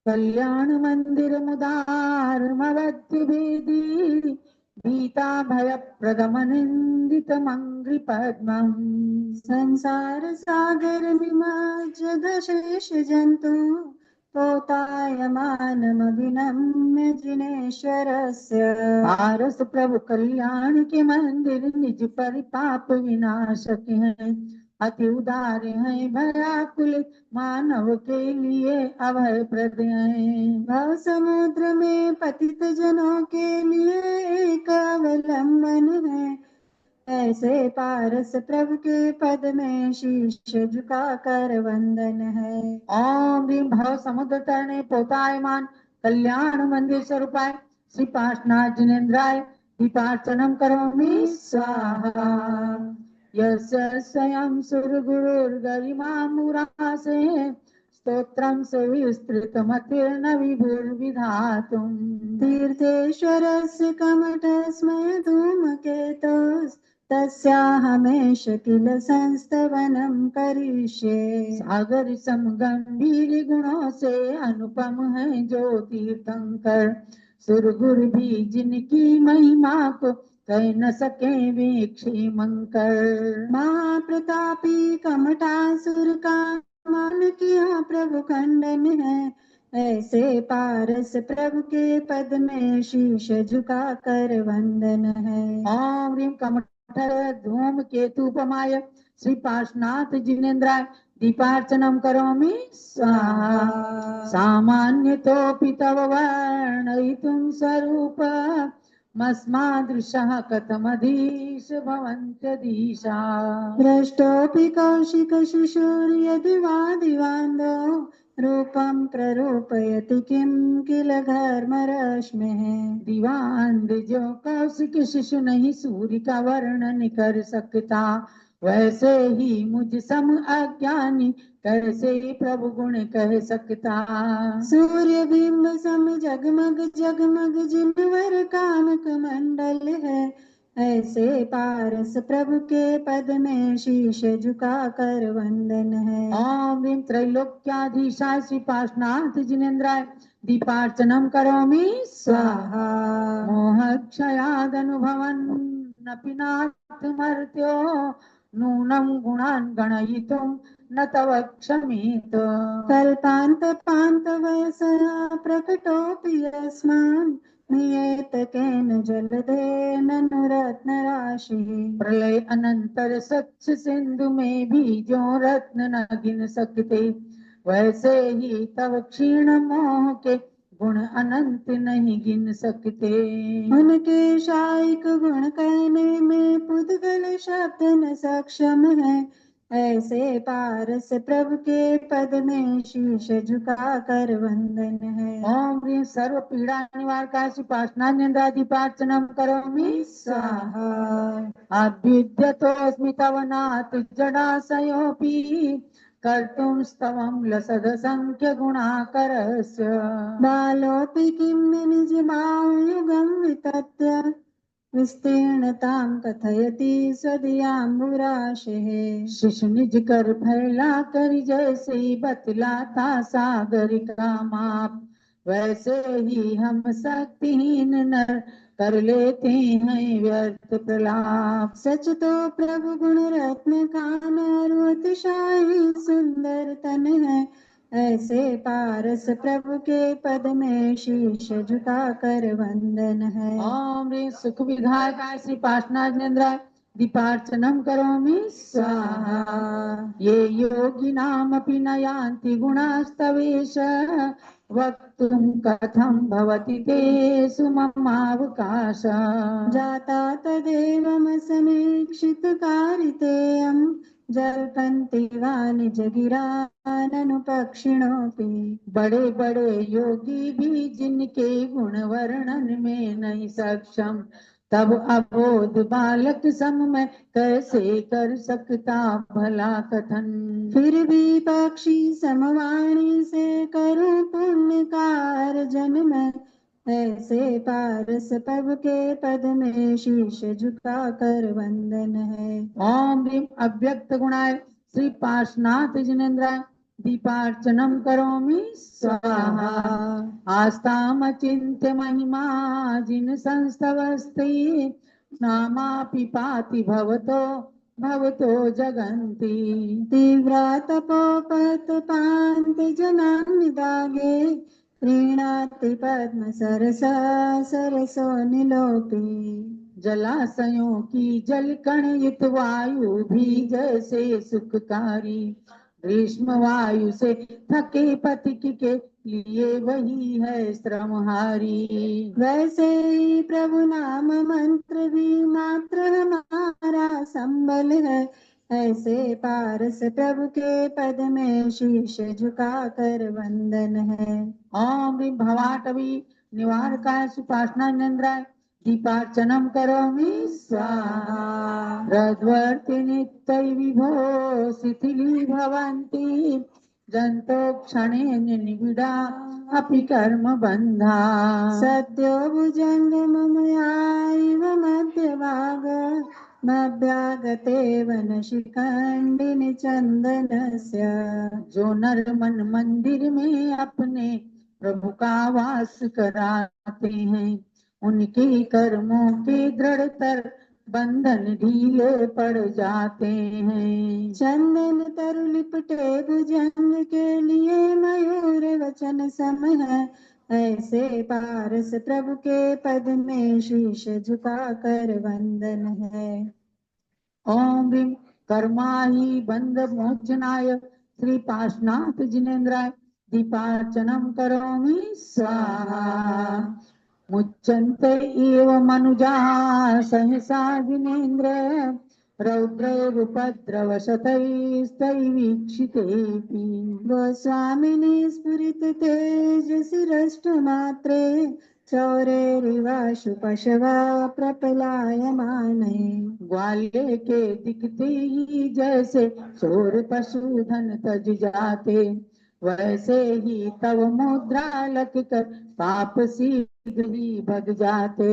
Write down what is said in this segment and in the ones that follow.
कल्याण मंदिर मुदारमवध्य भेदी गीता भय प्रदमनिंदित मंगि पद्मम् संसार सागर निमज्जद शेष जंतु पोतायमानमभिनम्य जिनेश्वरस्य आरस प्रभु कल्याण के मंदिर निज परिपाप विनाशक हैं, अति उदार हैं, भयाकुल मानव के लिए अभय प्रद हैं। भव समुद्र में पतित जनों के लिए एक अवलंबन है, ऐसे पारस प्रभु के पद में शीश झुका कर वंदन है। ओम भीम भव समुद्र तरणे पोतायमान कल्याण मंदिर स्वरूपाय श्री पार्श्वनाथ जिनेन्द्राय दीपार्चनम करोमि स्वाहा। यस्य स्वयं सुरगुरुर्गरिमा मुरासे स्तोत्रं सुविस्तृतमतिर्न विभुर्विधातुम् तीर्थेश्वरस्य कमठस्मय धूमकेतोस् तस्याहमेष किल संस्तवनं करिष्ये। सागर सम गंभीर गुणों से अनुपम है जो तीर्थंकर, सुरगुर भी जिनकी महिमा को कह न सके वे क्षीमंकर। महाप्रतापी कमठासुर का मान किया प्रभु खंडन है, ऐसे पारस प्रभु के पद में शीश झुका कर वंदन है। ओम ह्रीं कमठर धूम केतुपमाय श्री पार्श्वनाथ जिनेन्द्राय दीपार्चनम करोमि स्वाहा। सामान्यतोऽपि तव वर्णयितुं स्वरूप मस्मादृशः कथमधीश भवन्त्यधीशा। भ्रष्टोऽपि कौशिक शिशुर्यदि वा दिवान्दो रूपं प्ररूपयति किं किल घर्मरश्मिः। दिवान जो कौशिक शिशु नहीं सूर्य का वर्णन कर सकता, वैसे ही मुझ सम अज्ञानी कैसे प्रभु गुण कह सकता। सूर्य बिंब सम जगमग जगमग जिनवर कामक मंडल है, ऐसे पारस प्रभु के पद में शीश झुका कर वंदन है। ओम ह्रीं त्रैलोक्याधीशाय श्री पार्श्वनाथ जिनेन्द्राय दीपार्चनम करोमि स्वाहा। मोहक्षयादनुभवन् नपि नाथमर्त्यो नूनं गुणान् गणयितुं न तव क्षमितो। कल्पान्त पान्त वयसया प्रकटोऽपि यस्मान् नियेत केन जलधेन रत्न राशि। प्रलय अनंतर स्वच्छ सिंधु में भी जो रत्न न गिन सकते, वैसे ही तव क्षीण मोह के गुण अनंत नहीं गिन सकते। उनके शायिक गुण कहने में पुद्गल शब्द न सक्षम है, ऐसे पारस प्रभु के पद में शीश झुका कर वंदन है। ओम ह्रीं सर्व पीड़ा निवारकाय श्री पार्श्वनाथ जिनेन्द्राय दीपार्चनम करोमि स्वाहा। अभ्युद्यतोऽस्मि तव नाथ जडाशयोऽपि कर्तुं स्तवं लसद संख्य गुणाकरस्य। बालोऽपि किं निजमायुगं वितत्य विस्तीर्णतां कथयति स्वदीयाम्बुराशेः। शिशु निज कर फैला कर जैसे बतलाता सागर का माप, वैसे ही हम शक्तिहीन नर कर लेते हैं व्यर्थ प्रलाप। सच तो प्रभु गुण रत्न खान अतिशायी सुंदर तन है, ऐसे पारस प्रभु के पद में शीश झुका कर वंदन है। ओम ह्रीं सुख विधायकाय श्री पार्श्वनाथ जिनेन्द्राय दीपार्चनम करोमि स्वाहा। ये योगी नामपि न यान्ति गुणास्तवेश, वक्तुं कथं भवति तेषु ममावकाश। जाता तदेवमसमीक्षित कारितेयं जल्पन्ति वा निज गिराननुपक्षिणोऽपि। बड़े बड़े योगी भी जिनके गुण वर्णन में नहीं सक्षम, तब अबोध बालक सम में कैसे कर सकता भला कथन। फिर भी पक्षी समवाणी से करूं पुण्य कार्जन में, ऐसे पारस प्रभु के पद में शीश झुका कर वंदन है। ओम ह्रीं अव्यक्त गुणाय श्री पार्श्वनाथ जिनेन्द्राय दीपार्चनं करोमि स्वाहा। आस्तामचिन्त्य महिमा जिन संस्तवस्ति नामापि पाति भवतो जगन्ति। तीव्रतपोपतपान्ति जनान्निदागे प्रीणाति पद्म सरसो निलोके। जलाशयों की जल कण युत वायु भी जैसे सुखकारी ग्रीष्म वायु से थके पथिक के लिए वही है श्रमहारी। वैसे ही प्रभु नाम मंत्र भी मात्र हमारा संबल है। ऐसे पारस प्रभु के पद में शीश झुका कर वंदन है। ओम ह्रीं भवाटवी निवारकाय सुपासना नंद्राय दीपार्चनं करोमि स्वाहा। हृद्वर्ति नित्य विभो शिथिली भवन्ति जंतो क्षणेन निबिडा अपि कर्म बंधा। सद्यो भुजंग ममयाइव मध्यभाग मभ्यागते वनशिखंडिनि चंदनस्य। जो नर मन मंदिर में अपने प्रभु का वास कराते हैं उनके कर्मों के दृढ़तर बंधन ढीले पड़ जाते हैं। चंदन तरु लिपटे भुजंग के लिए मयूर वचन सम है। ऐसे पारस प्रभु के पद में शीश झुका कर वंदन है। ओम ह्रीं कर्माहि बंध मोचनाय श्री पार्श्वनाथ जिनेन्द्राय दीपार्चनं करोमि स्वाहा। मुच्यन्ते इव मनुजा सहसा जिनेन्द्र रौद्रैरुपद्रवशतैस्तैवीक्षितेऽपि। गोस्वामिनि स्फुरित तेजसिरष्टमात्रे चौरेरिवाशु पशवा प्रपलायमाने। ग्वाल्य के दिखते ही जैसे चोर पशुधन तज जाते वैसे ही तव मुद्रा लग कर पाप शीघ्र ही भग जाते।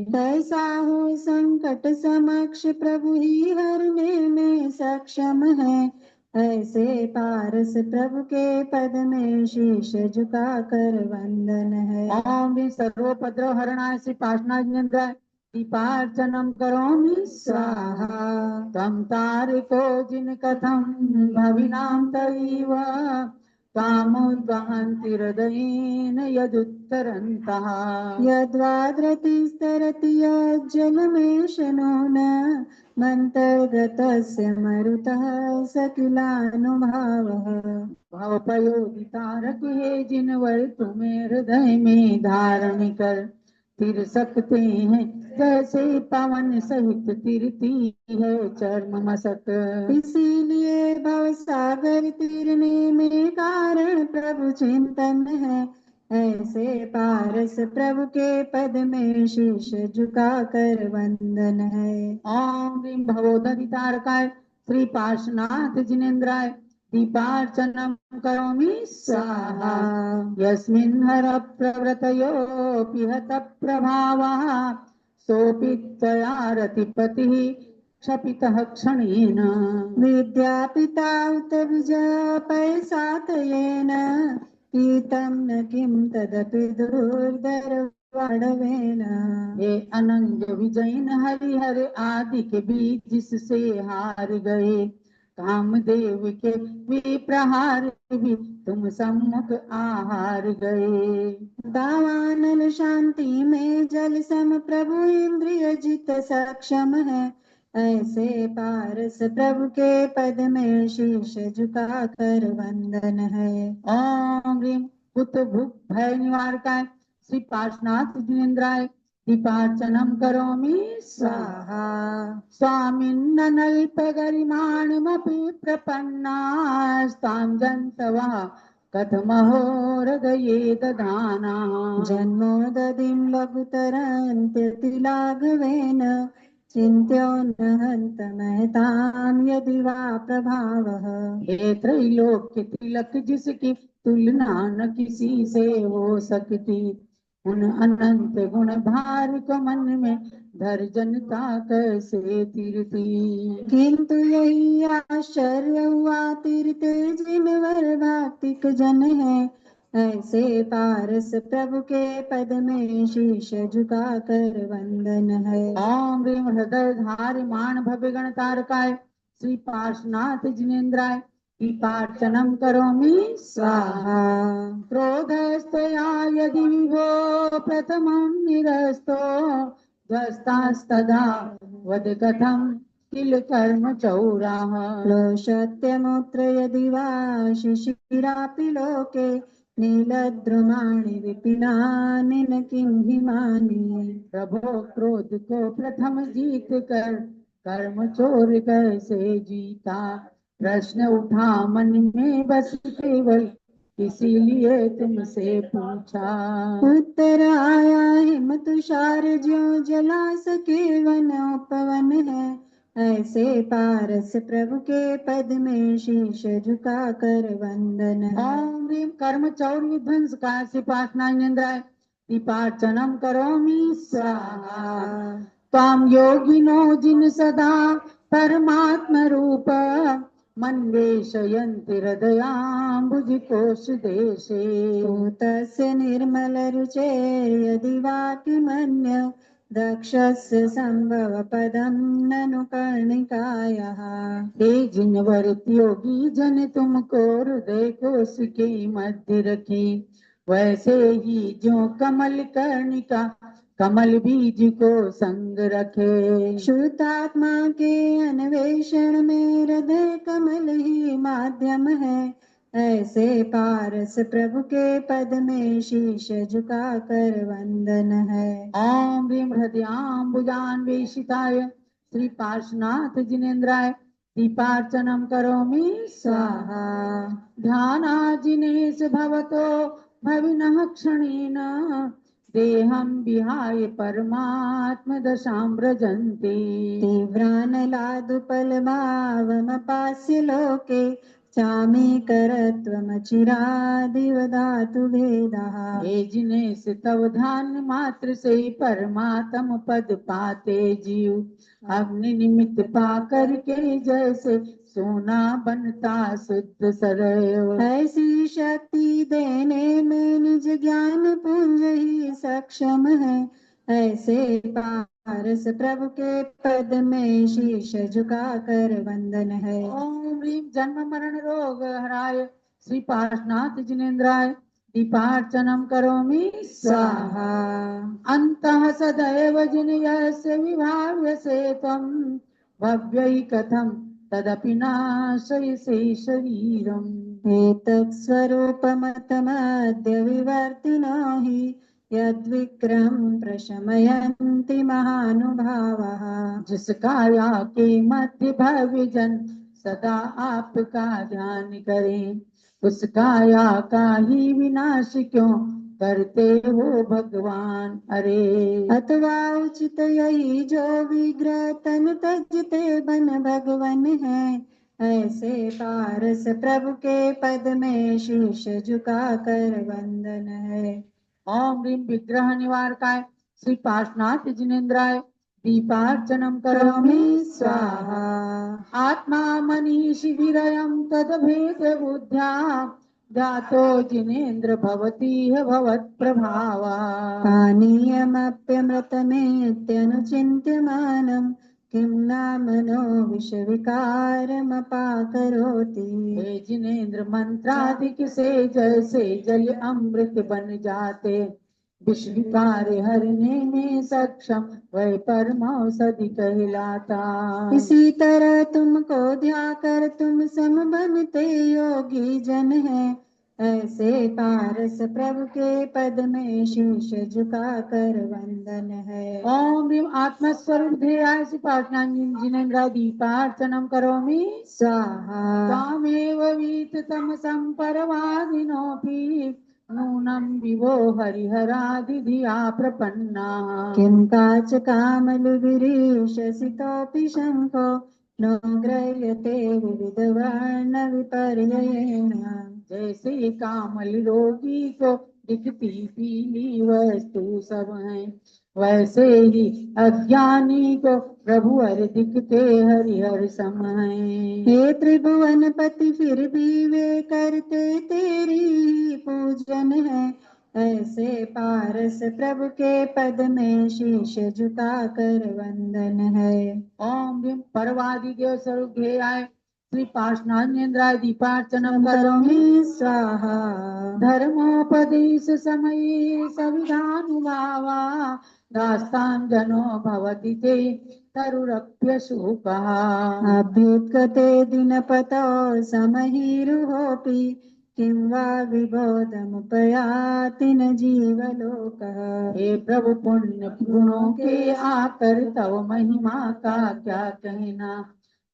कैसा हो संकट समक्ष प्रभु ही हरने में सक्षम है। ऐसे पारस प्रभु के पद में शीश झुका कर वंदन है। ओम ह्रीं सर्वोपद्रव हरणाय श्री पार्श्वनाथ दीपार्चनं करोमि स्वाहा। त्वं तारिको जिन कथं भविनां तैव त्वामुद्वहन्ति हृदयेन यदुत्तरन्तः। यद्वाद्रतिस्तरति यज्जलमेशनो न मन्तर्गतस्य मरुतः स किलानुभावः। भवपयोदितारक हे जिनवर तुम्हें हृदय में धारण कर तिर सकते हैं जैसे पवन सहित तिरती है चर्म मसक। इसीलिए भव सागर तिरने में कारण प्रभु चिंतन है। ऐसे पारस प्रभु के पद में शीश झुका कर वंदन है। ओम ह्रीं भवोदधितारकाय श्री पार्श्वनाथ जिनेन्द्राय दीपार्चनं करोमि स्वाहा। यस्मिन् हर प्रवृतयोऽपि हत प्रभावः सोऽपि त्वया रतिपतिः क्षपितः क्षणेन। विद्यापिता उत विजयपैसातयेन पीतं न किं तदपि दुर्धरवाडवेन। हे अनंग विजयन हरिहर आदि के बीच जिससे हार गए कामदेव के विप्रहार भी तुम सम्मुख आहार गए। दावानल शांति में जल सम प्रभु इंद्रिय जित सक्षम है। ऐसे पारस प्रभु के पद में शीश झुका कर वंदन है। ओम ह्रीं कुत भुक भय निवारकाय श्री पार्श्वनाथ जिनेन्द्राय दीपार्चनं करोमि स्वाहा। स्वामिन्नल्पगरिमाणमपि प्रपन्नास्तां जन्तवः कथमहो हृदये दधाना। जन्मोदधिं लघुतरन्त्यतिलाघवेन चिन्त्यो न हन्तमहतां यदि वा प्रभावः। हे त्रैलोक्य तिलक जिसकी तुलना न किसी से हो सकती उन अनंत गुण भार को मन में धर जनता कैसे तीरती। किंतु यही आश्चर्य हुआ तीरते जिनवर भक्तिक जन है, ऐसे पारस प्रभु के पद में शीश झुका कर वंदन है। ओम ह्रीम हृदय धारि मान भव्य गण तारकाय श्री पार्श्वनाथ जिनेन्द्राय दीपार्चनम करोमि स्वाहा। क्रोधस्तया यदि विभो प्रथमं निरस्तो ध्वस्तास्तदा वद कथं किल कर्म चौराः। क्लोशत्यमुत्र यदि वा शिशिरापि लोके, नीलद्रुमाणि विपिनानि न किं हिमानि। प्रभो क्रोध को प्रथम जीत कर कर्म चोर कैसे जीता। प्रश्न उठा मन में बस केवल इसीलिए तुमसे पूछा। उत्तर आया हिम तुषार ज्यों जला सके वन उपवन है, ऐसे पारस प्रभु के पद में शीश झुका कर वंदन है। ओम ह्रीम कर्म चौर विध्वंस का सिपासना इंद्राय दीपार्चनम करोमि स्वाहा। त्वां योगिनो जिन सदा परमात्म रूप मन्वेषयन्ति हृदयाम्बुज कोश देशे। तस्य निर्मल रुचेर्यदि वा किमन्य, दक्षस्य संभव पदं ननु कर्णिकायः। हे जिनवर योगी जन तुमको हृदय कोश के मध्य रखी, वैसे ही जो कमल कर्णिका कमल बीज को संग रखे। शुद्धात्मा के अन्वेषण में हृदय कमल ही माध्यम है, ऐसे पारस प्रभु के पद में शीश झुका कर वंदन है। ओम ह्रीम हृदयाम्बुजान्वेषिताय श्री पार्श्वनाथ जिनेन्द्राय दीपार्चनम करोमि स्वाहा। ध्यानाजिनेश भवतो भविनः क्षणेन देहं विहाय परमात्म दशां व्रजन्ति। तीव्रानलादुपलभावमपास्य लोके, चामी करत्वमचिरादिवदातु भेदः। हे जिनेश तव ध्यान मात्र से परमात्म पद पाते जीव, अग्नि निमित्त पा करके जैसे सोना बनता शुद्ध सदैव। ऐसी शक्ति देने में निज ज्ञान पुंज ही सक्षम है, ऐसे पारस प्रभु के पद में शीश झुका कर वंदन है। ओम ह्रीम जन्म मरण रोग हराय श्री पार्श्वनाथ जिनेन्द्राय दीपार्चनम करोमि स्वाहा। अंतः सदैव जिनयस्य विभाव्यसे त्वं भव्यै कथं तदपि नाशयसे शरीरम्। एतत् स्वरूपमतमद्य विवर्तिनो हि, यद्विक्रम प्रशमयन्ति महानुभावः। जिस काया के मध्य भव्य जन सदा आपका ध्यान करें, उस काया का ही विनाश क्यों करते हो भगवान। अरे अथवा उचित यही जो विग्रह तन तजते बन भगवन है, ऐसे पारस प्रभु के पद में शीश झुका कर वंदन है। ओम ह्रीम विग्रह निवारकाय श्री पार्श्वनाथ जिनेन्द्राय दीपार्चनम करोमि स्वाहा। आत्मा मनीषि विरयं तद्भेद बुद्ध्या ध्यातो जिनेन्द्र भवतीह भवत्प्रभावा। पानीयमप्यमृतमेत्यनुचिन्त्यमानं, किं नामनो विषविकारमपाकरोति। हे जिनेन्द्र मंत्राधिक से जैसे जल अमृत बन जाते, विष विकार हरने में सक्षम वह परमौषधि कहलाता। इसी तरह तुमको ध्या कर तुम सम बनते योगी जन है, ऐसे पारस प्रभु के पद में शीश झुका कर वंदन है। ओम ह्रीम आत्मस्वरूप ध्येयाय जिनेन्द्र दीपार्चनम करोमि स्वाहा। त्वामेव वीततमसं परवादिनोऽपि नूनं विवो हरिहरादिधिया प्रपन्नाः। किं काच कामलुगिरीशसितोऽपि शङ्को, नो ग्रह्यते विविधवर्ण विपर्ययेण। जैसे कामल रोगी को दिखती पीली वस्तु सब है, वैसे ही अज्ञानी को प्रभु हर दिखते हरिहर समय। हे त्रिभुवन पति फिर भी वे करते तेरी ही पूजन है, ऐसे पारस प्रभु के पद में शीश झुका कर वंदन है। ओम भीम परवादि देव स्वरूप ध्येयाय श्री पार्श्वनाथेन्द्राय दीपार्चनम करोमि करोमि स्वाहा। धर्मोपदेश समये सविधानुभावा दास्तां जनो भवति ते तरुरप्यशोकः। अभ्युत्कते दिनपतौ समहीरुहोऽपि किं वा विबोधमुपयाति न जीवलोकः। हे प्रभु पुण्य गुणों के आकर तव महिमा का क्या कहना,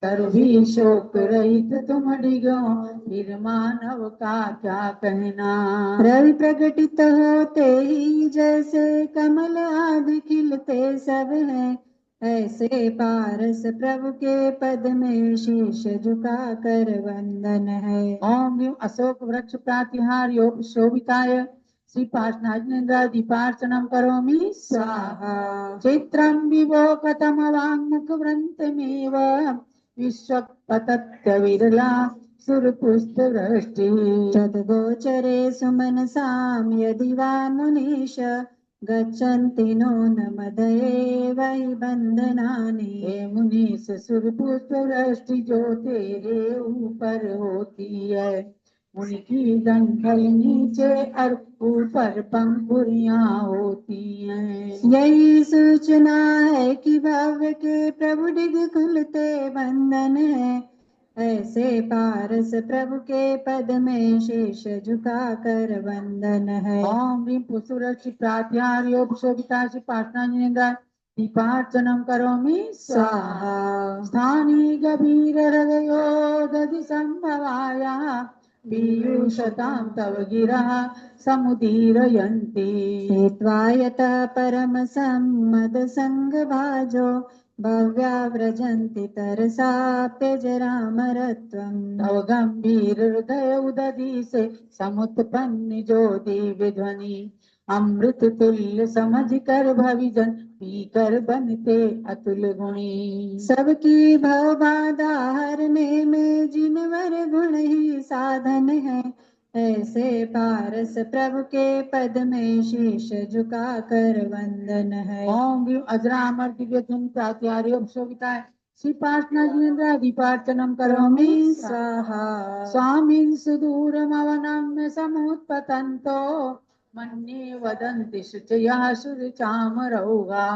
तरु भी शोक रहित तुम डिगो फिर मानव का क्या कहना। रवि प्रकटित होते ही जैसे कमल आदि खिलते सब हैं, ऐसे पारस प्रभु के पद में शीश झुका कर वंदन है। ओम भीम अशोक वृक्ष प्रातिहार योग शोभिताय श्री पार्श्वनाथेन्द्राय दीपार्चनम करोमि स्वाहा। चित्रं विभो कथमवाङ्मुख व्रन्तमेव विश्वपतत्य विरला सुरपुष्पवृष्टि। तद्गोचरे सुमनसां यदि वा मुनीश गच्छन्ति नून मदये वै बंधनानि। हे मुनीश सुरपुष्पवृष्टि जो तेरे ऊपर होती है, उनकी डंठल नीचे और ऊपर पंखुड़ियां होती हैं। यही सूचना है कि भव्य के प्रभु डिग खुलते बंधन है, ऐसे पारस प्रभु के पद में शीश झुका कर वंदन है। ओम ह्रीं पुष्पवृष्टि प्रात्यार योग शोभिता श्री पार्श्वनाथेन्द्राय दीपार्चनम करोमि स्वाहा। स्थानी गभीर हृदयो दधि संभवाया पीयूषतां तव गिरः समुदीरयन्ति। हित्वा यतः परम सम्मद संग भाजो भव्या व्रजन्ति तरसाप्यजरामरत्वम्। तव गंभीर हृदय उदधि से समुत्पन्न जो दिव्य ध्वनि, अमृत तुल्य समझ कर भविजन पीकर बनते अतुल गुणी। सबकी भव बाधा हरने में जिनवर गुण ही साधन है, ऐसे पारस प्रभु के पद में शीश झुका कर वंदन है। ओम ह्रीं अजरामर दिव्य धुन प्रात्यार्य शोभिताय श्री पार्श्वनाथेन्द्राय दीपार्चनम करोमि स्वाहा। स्वामिन् सुदूरमवनम्य समुत्पतन्तो मन्ये वदन्ति शुचयः शुचिचामरौघा।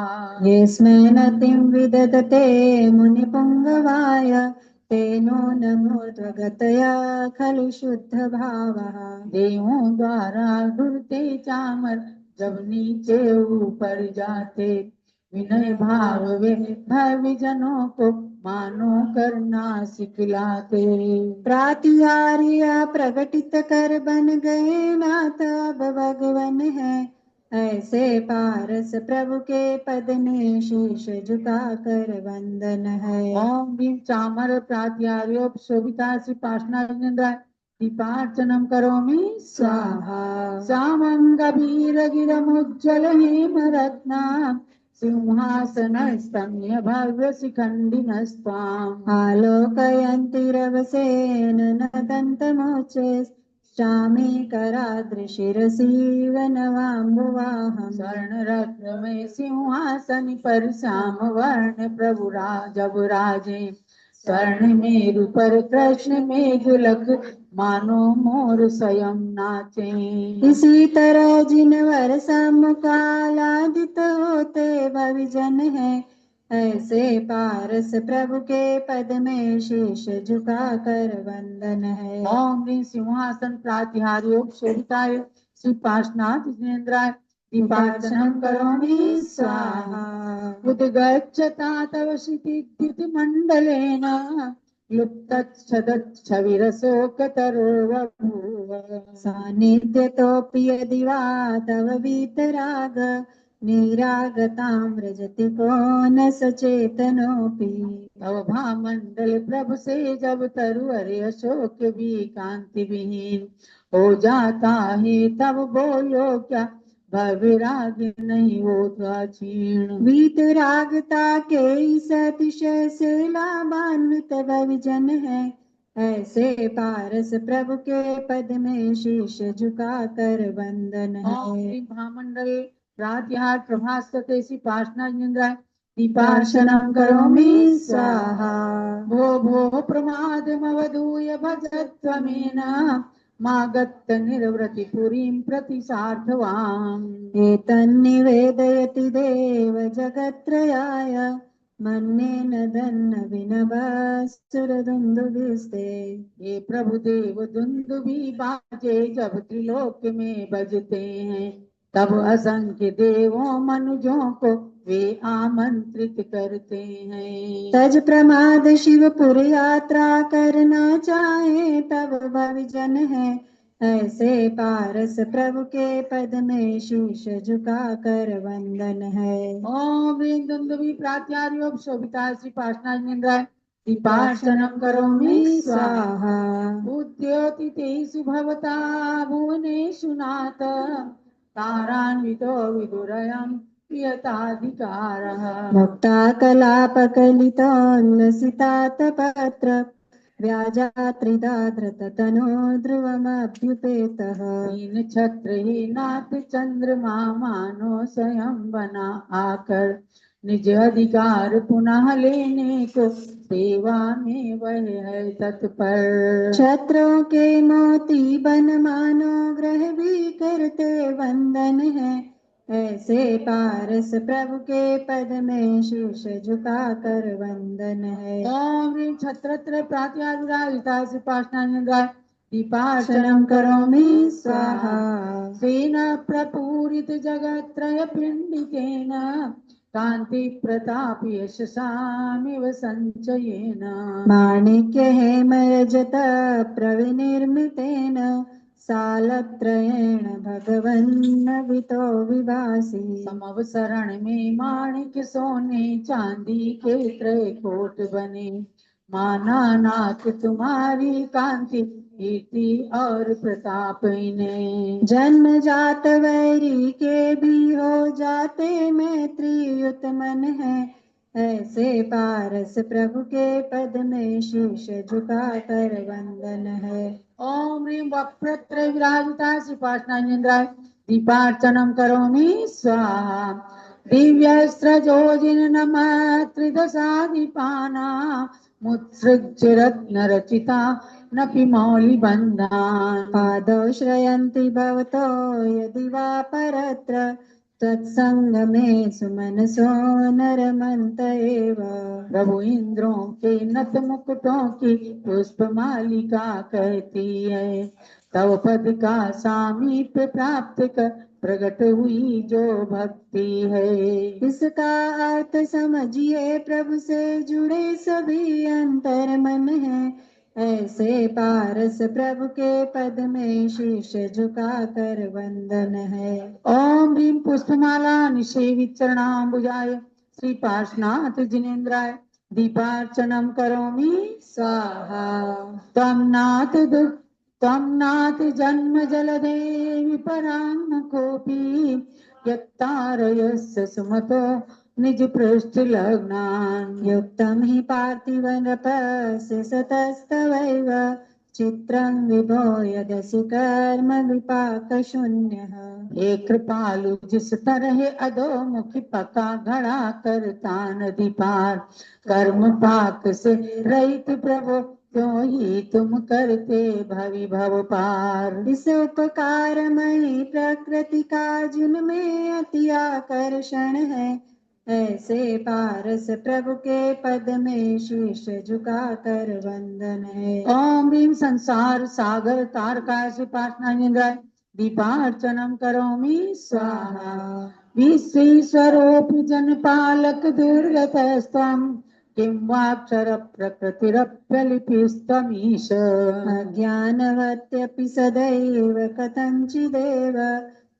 यस्मैनतिं विदधते मुनिपुङ्गवाय तेनो न मूर्ध्वगतया खलु शुद्ध भावः। देवों द्वारा ढूंढते चामर जब नीचे ऊपर जाते, विनय भाव वे भविजनों को मानो करना सिखलाते। प्रातिहार्य प्रकटित कर बन गए नाथ अब भगवन है, ऐसे पारस प्रभु के पद में शीश झुका कर वंदन है। ओम भीम चामर प्रात्यार्य शोभिता श्री पार्श्वनाथेन्द्राय दीपार्चनम करोमि स्वाहा। श्यामं गभीर गिरमुज्ज्वल हेमरत्ना सिंहासनस्तम्य भव्य शिखण्डिनस्त्वाम्। आलोकयन्ति रवसेन नदन्तमोचे चामीकराद्रिशिरसि वनवाम्बुवाहम्। स्वर्णरत्न में सिंहासन पर श्याम वर्ण प्रभु जब राजे, स्वर्ण मेरु पर कृष्ण में झुलक मानो मोर स्वयं नाचे। इसी तरह जिनवर सम्मुखालादित होते भविजन है, ऐसे पारस प्रभु के पद में शीश झुका कर वंदन है। ओम ह्रीं सिंहासन प्रातिहार्य शोभिताय श्री पार्श्वनाथेन्द्राय दीपार्चनम करोमि स्वाहा। उद्गच्छता तव क्षितिद्युत मंडलेन लुप्तच्छदच्छविरशोकतरोर्बभूव। सान्निध्यतोऽपि यदि वा तव वीतराग निरागतां व्रजति को न सचेतनोऽपि। तव भामंडल प्रभु से जब तरु अरे अशोक भी कांति विहीन, हो जाता है तब बोलो क्या, भविराग नहीं होता क्षीण। वीतरागता के सतिशय से लाभान्वित विजन है, ऐसे पारस प्रभु के पद में शीश झुका कर वंदन है। महामंडले प्रातः प्रभास्ते पार्षणा निंद्राय दीपार्चनं करोमि स्वाहा। भो भो प्रमादमवधूय भजत्वमेन मागत्त निर्वृति पुरीं प्रति सार्थवाम्। एतन्निवेदयति देव जगत्त्रयाय, मन्येन दन्न विनवसुरदुन्दुभिस्ते। ये प्रभु देव दुन्दुभि बाजे जब त्रिलोक में बजते हैं, तब असंख्य देवों मनुजों को वे आमंत्रित करते हैं। तज प्रमाद शिवपुर यात्रा करना चाहे तब भविजन है, ऐसे पारस प्रभु के पद में शीश झुका कर वंदन है। ओम ह्रीं दुन्दुभि प्रात्यार्योप शोभिता श्री पार्षणाय दीपार्चनं करोमि स्वाहा। उद्योतितेषु भवता भुवनेषु नाथ, तारान्वितो विदुरयं प्रियताधिकारः। मुक्ताकलापकलितोल्लसितातपत्र व्याजात्रिदाधृततनो ध्रुवमभ्युपेतः। छत्रहीनाथ चंद्रमा मानो स्वयं बना आकर, निज अधिकार पुनः लेने को सेवा में वह है तत्पर। छत्रों के मोती बन मानो ग्रह भी करते वंदन है, ऐसे पारस प्रभु के पद में शीश झुका कर वंदन है। ओम ह्रीं छत्रत्र प्रात्याविराजिता पार्षणाय दीपार्चनं करोमि स्वाहा। स्वेन प्रपूरित जगत्त्रय पिण्डितेन कांति प्रताप यशसामिव संचयेन। माणिक्य हेमरजत प्रविनिर्मितेन सालत्रयेण भगवन्नवितो विभासि। समवसरण में माणिक सोने चांदी के त्रैकोट बने, माना नाथ तुम्हारी कांति कीर्ति और प्रताप इन्हें। जन्म जात वैरी के भी हो जाते मैत्रीयुत मन है, ऐसे पारस प्रभु के पद में शीश झुका कर वंदन है। ओम ह्रीं वक्रत्र विराजिता श्री पार्षणाय दीपार्चनं करोमि स्वाहा। दिव्यस्त्रजोजिन नमः त्रिदशा दीपाना, मुत्सृज्य रत्न रचिता नपि मौलिबन्धान्। पादौ श्रयन्ति भवतो यदि वा परत्र, त्वत्संगमे सुमनसो नरमन्त एव। प्रभु इंद्रों के नत मुकुटों की पुष्प मालिका कहती है, तव पद का सामीप्य प्राप्त कर प्रकट हुई जो भक्ति है। इसका अर्थ समझिए प्रभु से जुड़े सभी अंतर मन है, ऐसे पारस प्रभु के पद में शीश झुका कर वंदन है। ओम ह्रीं पुष्पमाला निषेवित चरणाम्बुजाय श्री पार्श्वनाथ जिनेन्द्राय दीपार्चनं करोमि स्वाहा। त्वं नाथ जन्म जलधे विपरां कोऽपि, यत्तारयस्य सुमतो निज पृष्ठ लग्नान्। युक्तं हि पार्थिवनपस्य सतस्तवैव, चित्रं विभो यदसि कर्म विपाक शून्यः। हे कृपालु जिस तरह अधोमुखी पका घड़ा करता नदी पार, कर्म पाक से रहित प्रभु क्यों ही तुम करते भवि भव पार। इस उपकारमयी प्रकृति का जिनमें अति आकर्षण है, ऐसे पारस प्रभु के पद में शीश झुका कर वंदन है। ओम ह्रीं संसार सागर तारकासु पार्षणाय दीपार्चनं करोमि स्वाहा। विश्वेश्वरोऽप जनपालक दुर्गतस्त्वं, किं वाक्षर प्रकृतिरप्यलिपिस्त्वमीश। अज्ञानवत्यपि सदैव कथञ्चिदेव,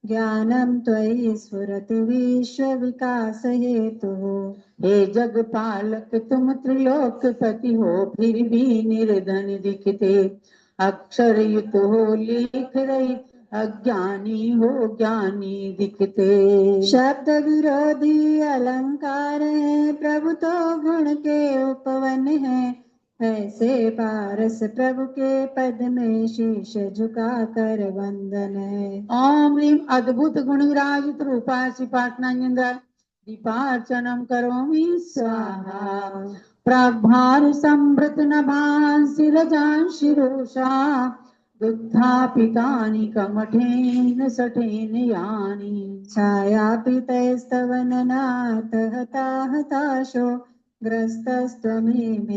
ज्ञानं त्वयि स्फुरति विश्व विकास हेतुः। हे जगपालक तुम त्रिलोकपति हो, फिर भी निर्धन दिखते, अक्षर युत हो लेख रहित, अज्ञानी हो ज्ञानी दिखते। शब्द विरोधी अलंकार है, प्रभु तो गुण के उपवन है। ऐसे पारस प्रभु के पद में शीश झुका कर वंदन है। ओम ह्रीं अद्भुत गुण विराजित रूपा श्रीपाटनांजन दीपार्चनम करोमि स्वाहा। प्रभार संभृत नभांसि रजांशिरोषा, दुग्धापितानि कमठेन सठेन यानि। छाया पितैस्तवननाथ हता हताशो, ग्रस्तस्त्वमेव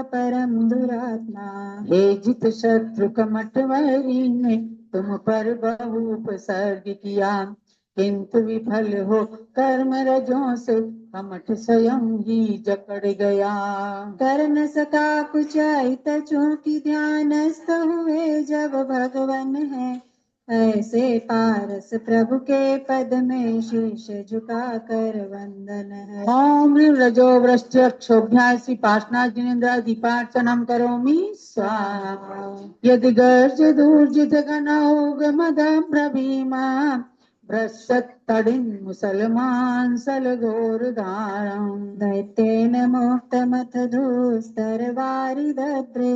परम दुरात्मा। हे जित शत्रु कमठ वैरी ने तुम पर बहु उपसर्ग किया, किंतु विफल हो कर्म रजों से कमठ स्वयं ही जकड़ गया। कर न सका कुछ अहित चूंकि ध्यानस्थ हुए जब भगवन है। ऐसे पारस प्रभु के पद में शीश झुका कर वंदन है। ओम ह्रीं रजो वृष्टि अक्षोभ्यासी पाशना जिनेन्द्र दीपार्चनम करोमि स्वाहा। यदि गर्ज दूर्जित गणौग मद प्रभीमा, भ्रसत्तडिन् मुसलमान सलघोर धारम। दैत्येन मोक्तमथ दुस्तरवारिदद्रे,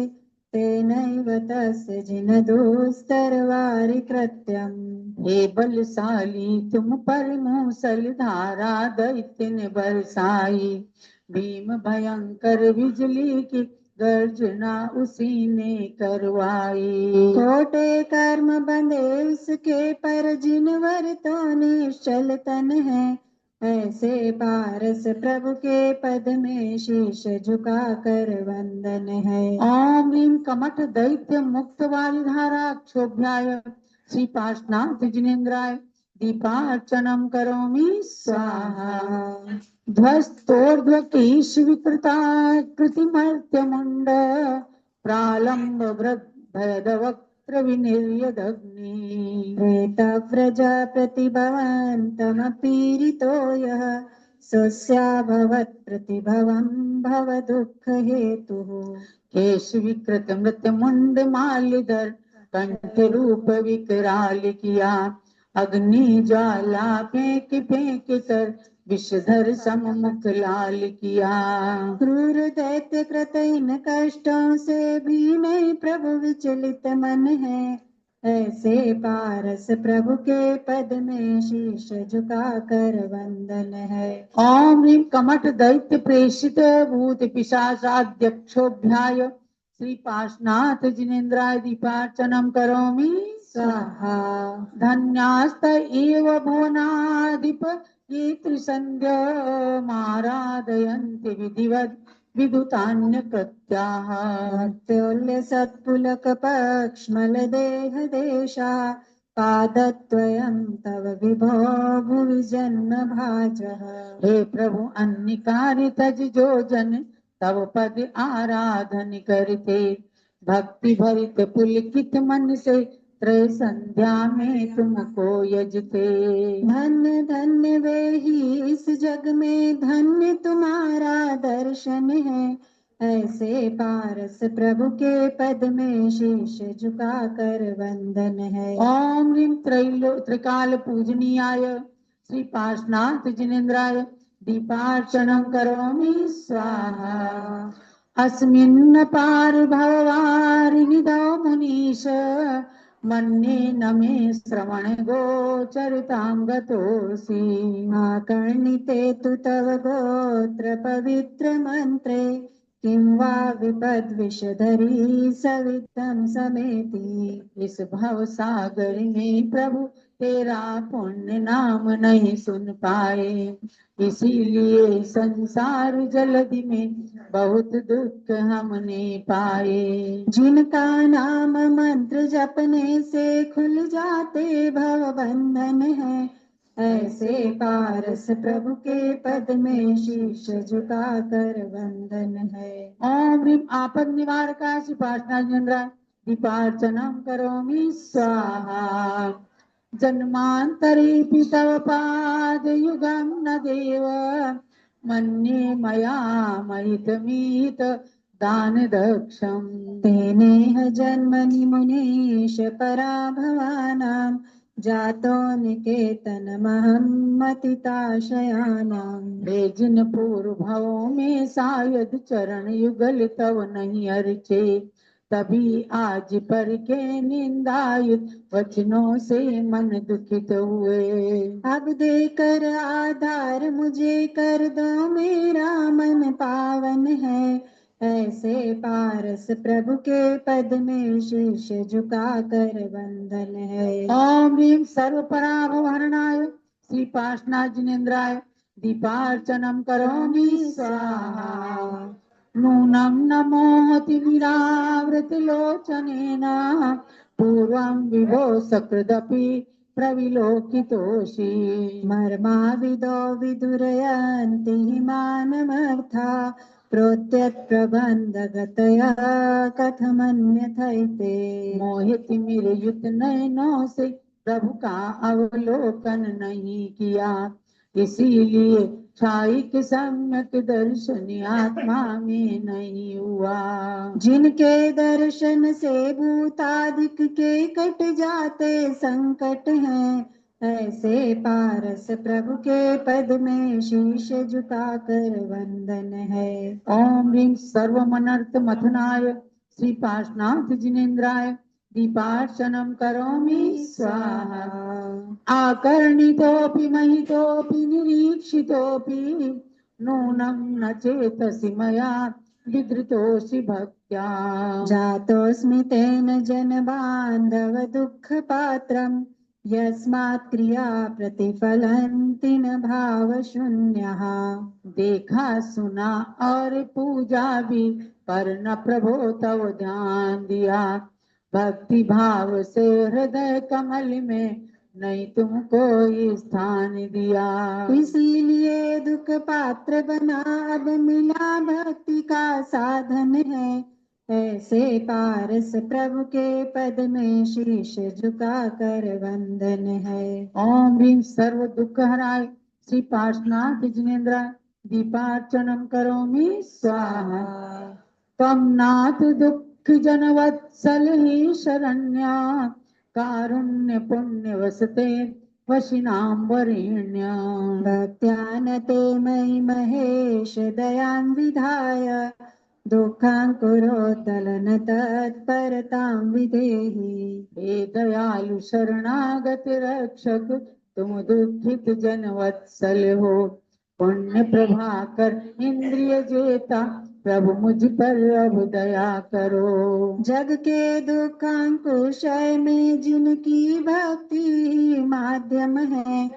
तेनैव तस्य जिनदुस्तरवारि कृत्यम्। हे बलशाली तुम पर मूसल धारा दैत्य ने बरसाई, भीम भयंकर बिजली की गर्जना उसी ने करवाई। खोटे कर्म बंधे उसके पर, जिनवर तो निश्चल तन है। ऐसे पारस प्रभु के पद में शीश झुका कर वंदन है। ओम ह्रीं कमठ दैत्य मुक्त वाली धारा क्षोभ्याय श्री पाशनाथ जिनेन्द्राय दीपार्चनम करोमि स्वाहा। ध्वस्तोर्ध्व केश विकृता कृतिमर्त्य मुंड, प्रालंब भयदवक्त्र विनिर्यदग्नि। प्रेतव्रज प्रतिभवन्तमपीडितो यः, सोऽस्याभवत् प्रतिभवं भव दुःख हेतुः। केश विकृत मृत मुंड माल्यधर, कंठ रूप विकराल किया, अग्नि ज्वाला फेंक फेंक कर विषधर सममुख लाल किया। क्रूर दैत्य कृत इन कष्टों से भी नहीं प्रभु विचलित मन है। ऐसे पारस प्रभु के पद में शीश झुका कर वंदन है। ओम ह्रीं कमठ दैत्य प्रेषित भूत पिशाचाध्यक्षोभ्याय श्री पाशनाथ जिनेन्द्राय दीपार्चनम करोमि स्वाहा। धन्यास्त एव भुवनाधिप ये त्रिसन्ध्या मारादयन्ति विधिवत् विदुतान्य कृत्याः। भक्त्योल्य सत्पुलक पक्ष्मल देह देशा, पादद्वयं तव विभो भुवि जन्म भाजः। हे प्रभु अन्य कार्य तज जो जन तव पद आराधन करते, भक्ति भरित पुलकित मन से त्रय संध्या में तुमको यजते। धन्य धन्य वे ही इस जग में, धन्य तुम्हारा दर्शन है। ऐसे पारस प्रभु के पद में शीश झुका कर वंदन है। ओम ह्रीं त्रिकाल पूजनीयाय श्री पाशनाथ जिनेन्द्राय दीपार्चनम करोमि स्वाहा। अस्मिन् पार भववारिनिधौ मुनीश, मन्ये न मे श्रवण गोचरितां गतोऽसि। आकर्णिते तु तव गोत्र पवित्र मंत्रे, किं वा विपद्विषधरी सवितं समेति। इस भव सागर में प्रभु तेरा पुण्य नाम नहीं सुन पाए, इसीलिए संसार जलधि में बहुत दुख हमने पाए। जिनका नाम मंत्र जपने से खुल जाते भव बंधन है। ऐसे पारस प्रभु के पद में शीश झुका कर वंदन है। ओम ह्रीं आपद निवारकाय श्री पाशनाथ दीपार्चनम करोमि स्वाहा। जन्मांतरे तव पाद युगं न देव, मन्ये मया महितमीत दान दक्षम तेनेह जन्मनि मुनीश पराभवानां जातो निकेतनमहं मतिताशयानाम्। हे जिन पूर्व भवों में शायद चरण युगल तव नहीं अर्चे, तभी आज पर के निंदायुत वचनों से मन दुखित हुए। अब देकर आधार मुझे कर दो, मेरा मन पावन है। ऐसे पारस प्रभु के पद में शीश झुका कर वंदन है। ओम ह्रीं सर्वपराभवहरणाय श्री पार्श्वनाथ जिनेन्द्राय दीपार्चनम करोमि स्वाहा। नूनं नमोऽति विरावृतलोचनेन पूर्वं विभो सकृदपि प्रविलोकितोषि। मर्माविदो विदुरयन्ति मानमर्था प्रोद्यत्प्रबन्धगतया कथमन्यथैते। मोहितमिरयुत नयनों से प्रभु का अवलोकन नहीं किया, इसीलिए क्षायिक सम्यक दर्शन आत्मा में नहीं हुआ। जिनके दर्शन से भूतादिक के कट जाते संकट हैं, ऐसे पारस प्रभु के पद में शीश झुकाकर वंदन है। ओम ह्रीं सर्वमनर्थ मथुनाय श्री पार्श्वनाथ जिनेन्द्राय दीपार्चनम करोमि स्वाहा। आकर्णितोऽपि महितोऽपि निरीक्षितोऽपि नूनं न चेतसि मया विधृतोऽसि भक्त्या। जातोऽस्मि तेन जनबान्धव दुःखपात्रम् यस्मात् क्रिया प्रतिफलन्ति न भावशून्यः। देखा सुना और पूजा भी पर न प्रभो तव ध्यान दिया, भक्ति भाव से हृदय कमल में नहीं तुमको स्थान दिया। इसीलिए दुख पात्र बना, अब मिला भक्ति का साधन है। ऐसे पारस प्रभु के पद में शीश झुका कर वंदन है। ओम ह्रीं सर्व दुख हराय श्री पार्श्वनाथ जिनेन्द्राय दीपार्चनम करोमि स्वाहा। त्वं नाथ दुःख जन वत्सल ही शरण्या, कारुण्य पुण्य वसते वशिनां वरेण्य। भक्त्यानते मयि महेश दयां विधाय दुःखाङ्कुरोत्तलन तत्परतां विधेहि। हे दयालु शरणागत रक्षक, तुम दुखित जन वत्सल हो। पुण्य प्रभाकर इंद्रिय जेता, प्रभु मुझ पर अब दया करो। जग के दुखांकुशय में जिनकी भक्ति ही माध्यम है,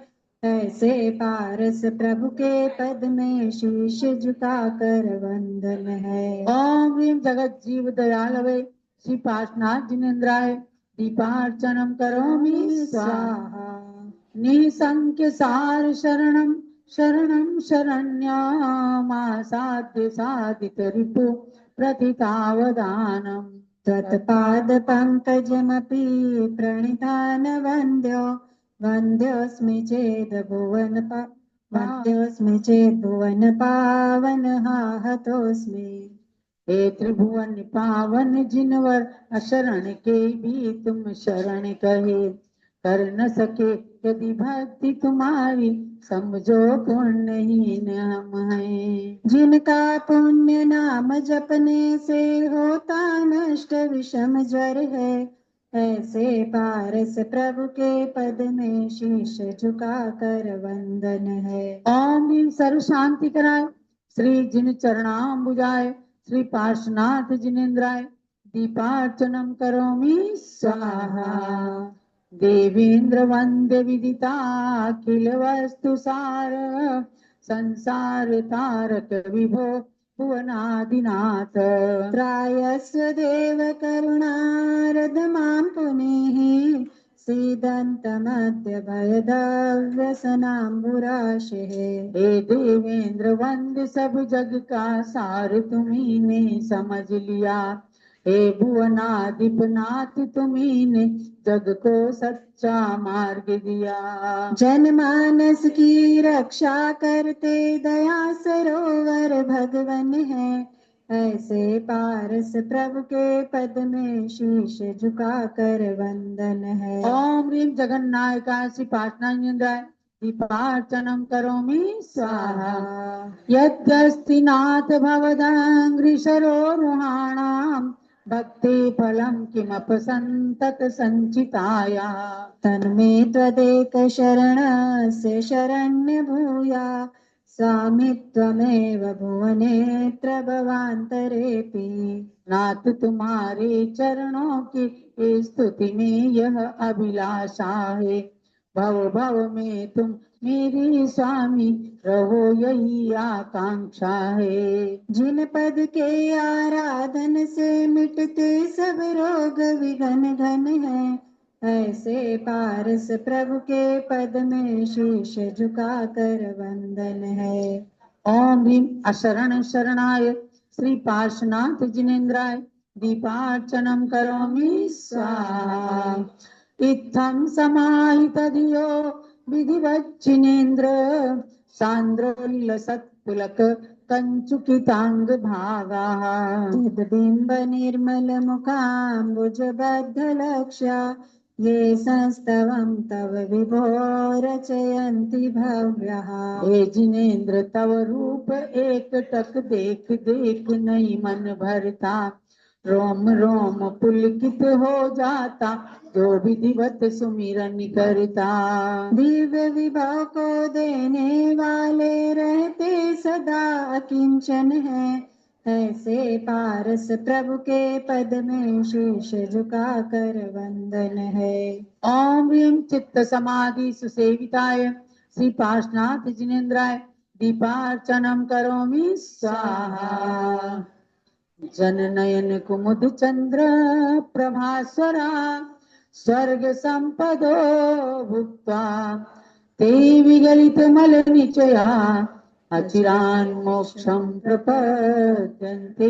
ऐसे पारस प्रभु के पद में शीश झुका कर वंदन है। ओम ह्रीं जगत जीव दयालवे श्री पार्श्वनाथ जिनेन्द्राय दीपार्चनम करोमि स्वाहा। निसंख्य सार शरणम शरणं शरण्यामासाद्य साधित रिपु प्रतितावदानम्। त्वत्पाद पंकजमपि प्रणिधान वन्द्यो वन्द्योऽस्मि चेद् भुवन पावन हतोऽस्मि। हे त्रिभुवन पावन जिनवर अशरण के भी तुम शरण कहे, कर न सके यदि भक्ति तुम्हारी समझो पुण्यहीन हम हैं। जिनका पुण्य नाम जपने से होता नष्ट विषम ज्वर है, ऐसे पारस प्रभु के पद में शीश झुका कर वंदन है। ओम ह्रीं सर्व शांति कराय श्री जिन चरणाम्बुजाय श्री पार्श्वनाथ जिनेन्द्राय दीपार्चनम करोमि स्वाहा। देवेंद्र वंद्य विदिता अखिल वस्तु सार, संसार तारक विभो भुवनादिनाथ। त्रायस्व देव करुणारद मां पुनीः, सीदन्तमद्य भयदव्यसनाम्बुराशे। हे देवेंद्र वंद्य सब जग का सार तुम्ही ने समझ लिया, हे भुवनाधिपनाथ तुम्ही ने जग को सच्चा मार्ग दिया। जनमानस की रक्षा करते दया सरोवर भगवन है, ऐसे पारस प्रभु के पद में शीश झुकाकर वंदन है। ओम ह्रीं जगन्नायकाय श्री पार्थनाय दीपार्चनम करोमि स्वाहा। यद्यस्ति नाथ भवदङ्घ्रिशरोरुहाणां भक्ति फलं किमपसन्तत संचिताया। तन्मे त्वदेक शरणस्य शरण्य भूया स्वामी त्वमेव भुवनेत्र भवान्तरेऽपि। नाथ तुम्हारे चरणों की स्तुति में यह अभिलाषा है। भव भव में तुम मेरी स्वामी रहो यही आकांक्षा है। जिन पद के आराधन से मिटते सब रोग विघन घन है, ऐसे पारस प्रभु के पद में शीश झुकाकर वंदन है। ओम ह्रीं अशरण शरणाय श्री पार्श्वनाथ जिनेन्द्राय दीपार्चनम करोमि स्वाहा। इत्थं समाहित धियो विधिवच्चिनेन्द्र सान्द्रोल्लसत्पुलक कंचुकितांग भागाः। बिंब निर्मल मुखाम्बुज बद्ध लक्ष्या ये संस्तवं तव विभो रचयन्ति भव्यः। हे जिनेन्द्र तव रूप एक टक देख देख नहीं मन भरता। रोम रोम पुलकित हो जाता जो विधिवत सुमिरन करता। दिव्य विभव को देने वाले रहते सदा अकिंचन है, ऐसे पारस प्रभु के पद में शीश झुकाकर वंदन है। ओम ह्रीं चित्त समाधि सुसेविताय श्री पार्श्वनाथ जिनेन्द्राय दीपार्चनम करोमि स्वाहा। जननयन कुमुद चंद्र प्रभास्वरा स्वर्ग संपदो भुक्त्वा ते विगलित मल निचया अचिरान मोक्षं प्रपद्यन्ते।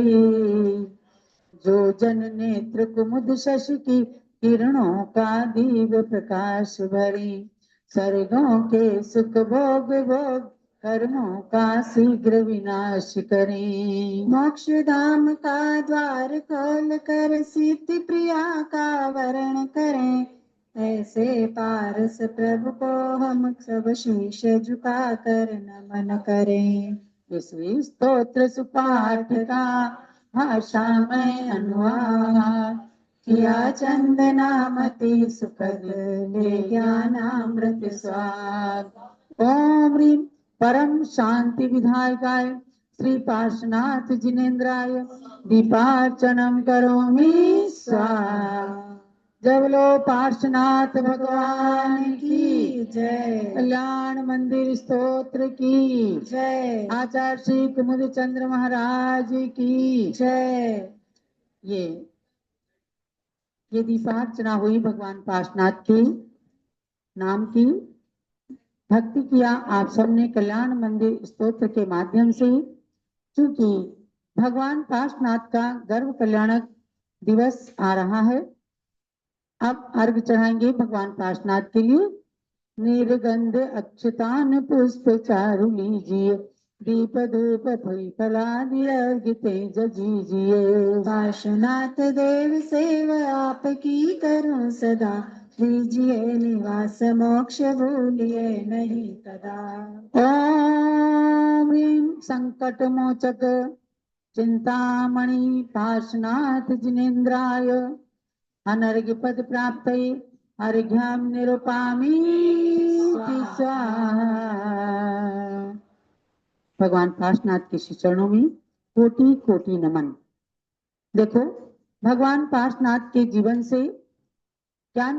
जो जन नेत्र कुमुद शशि की किरणों का दिव्य प्रकाश भरी स्वर्गों के सुख भोग भोग कर्मों का शीघ्र विनाश करें। मोक्ष धाम का द्वार खोल कर सिद्धि प्रिया का वरण करें, ऐसे पारस प्रभु को हम सब शीश झुकाकर नमन करें। इस स्तोत्र सुपाठ का भाषा में अनुवाद किया चंदनामति सुखद ले ज्ञानामृत स्वाद। ओम ह्रीं परम शांति विधायकाय श्री पार्श्वनाथ जिनेन्द्राय दीपार्चनम करोमि स्वाहा। जब लो पार्श्वनाथ भगवान की जय। कल्याण मंदिर स्तोत्र की जय। आचार्य श्री कुमुद चंद्र महाराज की जय। ये दीपार्चना हुई भगवान पार्श्वनाथ के नाम की। भक्ति किया आप सबने कल्याण मंदिर स्तोत्र के माध्यम से। क्योंकि भगवान पार्श्वनाथ का गर्भ कल्याणक दिवस आ रहा है, अब अर्घ चढ़ाएंगे भगवान पार्श्वनाथ के लिए। निर्गंध अक्षतान पुष्प चारु लीजिए, दीप धूप फूल फलादि अर्घ तेज जीजिए। पार्श्वनाथ देव सेवा आपकी करूं सदा, लीजिए निवास मोक्ष भूलिए नहीं कदा। ओम ह्रीं संकट मोचक चिंतामणि पार्श्वनाथ जिनेन्द्राय अनर्घ्य पद प्राप्त अर्घ्यम निरूपामि स्वाहा। भगवान पार्श्वनाथ के श्री चरणों में कोटि कोटि नमन। देखो भगवान पार्श्वनाथ के जीवन से क्या